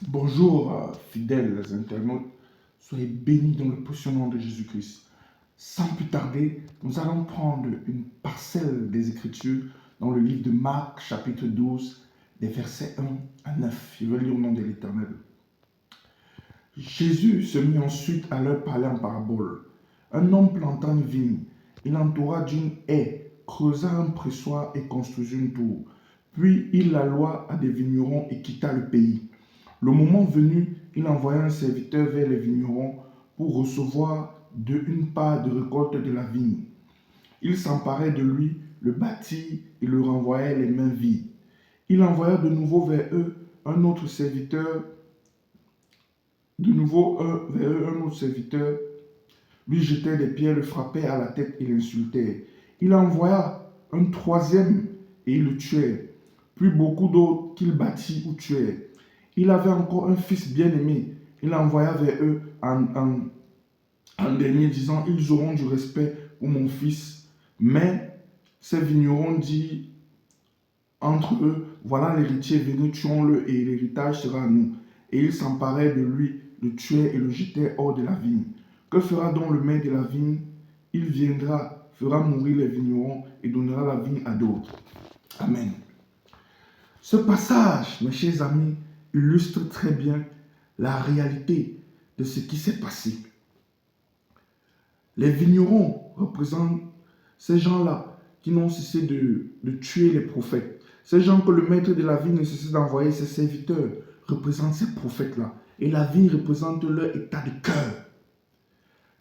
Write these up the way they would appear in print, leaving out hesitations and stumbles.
Bonjour, fidèles internautes, soyez bénis dans le précieux nom de Jésus-Christ. Sans plus tarder, nous allons prendre une parcelle des Écritures dans le livre de Marc, chapitre 12, des versets 1 à 9. Je vais lire au nom de l'Éternel. Jésus se mit ensuite à leur parler en parabole. Un homme planta une vigne, il l'entoura d'une haie, creusa un pressoir et construisit une tour. Puis il la loua à des vignerons et quitta le pays. Le moment venu, il envoya un serviteur vers les vignerons pour recevoir une part de récolte de la vigne. Il s'emparait de lui, le battit et le renvoya les mains vides. Il envoya de nouveau vers eux un autre serviteur, lui jetait des pierres, le frappait à la tête et l'insultait. Il envoya un troisième et il le tuait. Puis beaucoup d'autres qu'il battit ou tuait. Il avait encore un fils bien-aimé. Il l'envoya vers eux en dernier, disant, ils auront du respect pour mon fils. Mais ces vignerons dirent entre eux, voilà l'héritier, venez, tuons-le et l'héritage sera à nous. Et ils s'emparaient de lui, le tuaient et le jetaient hors de la vigne. Que fera donc le maître de la vigne? Il viendra, fera mourir les vignerons et donnera la vigne à d'autres. Amen. Ce passage, mes chers amis, illustre très bien la réalité de ce qui s'est passé. Les vignerons représentent ces gens-là qui n'ont cessé de tuer les prophètes. Ces gens que le maître de la vigne ne cessait d'envoyer ses serviteurs représentent ces prophètes-là. Et la vigne représente leur état de cœur.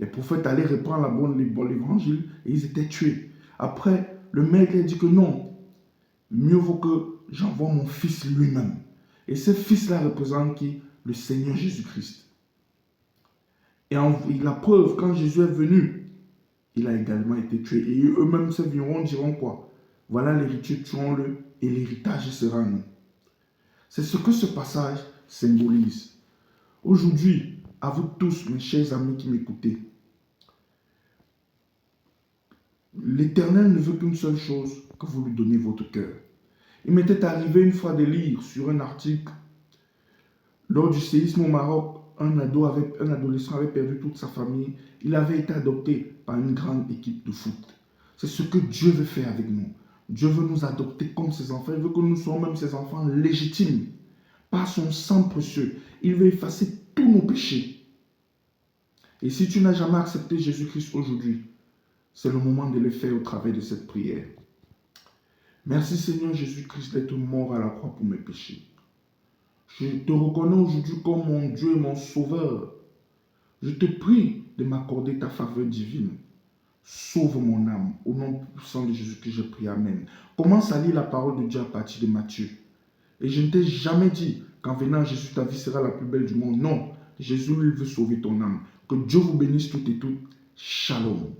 Les prophètes allaient reprendre l'évangile et ils étaient tués. Après, le maître a dit que non, mieux vaut que j'envoie mon fils lui-même. Et ce fils-là représente qui? Le Seigneur Jésus-Christ. Et la preuve, quand Jésus est venu, il a également été tué. Et eux-mêmes, ces vignerons diront quoi? Voilà l'héritier, tuons-le et l'héritage sera à nous. C'est ce que ce passage symbolise. Aujourd'hui, à vous tous, mes chers amis qui m'écoutez, l'Éternel ne veut qu'une seule chose, que vous lui donnez votre cœur. Il m'était arrivé une fois de lire sur un article, lors du séisme au Maroc, un adolescent avait perdu toute sa famille. Il avait été adopté par une grande équipe de foot. C'est ce que Dieu veut faire avec nous. Dieu veut nous adopter comme ses enfants. Il veut que nous soyons même ses enfants légitimes. Par son sang précieux, il veut effacer tous nos péchés. Et si tu n'as jamais accepté Jésus-Christ aujourd'hui, c'est le moment de le faire au travers de cette prière. Merci Seigneur Jésus-Christ d'être mort à la croix pour mes péchés. Je te reconnais aujourd'hui comme mon Dieu et mon Sauveur. Je te prie de m'accorder ta faveur divine. Sauve mon âme. Au nom puissant de Jésus que je prie. Amen. Commence à lire la parole de Dieu à partir de Matthieu. Et je ne t'ai jamais dit qu'en venant à Jésus, ta vie sera la plus belle du monde. Non. Jésus, lui, veut sauver ton âme. Que Dieu vous bénisse toutes et toutes. Shalom.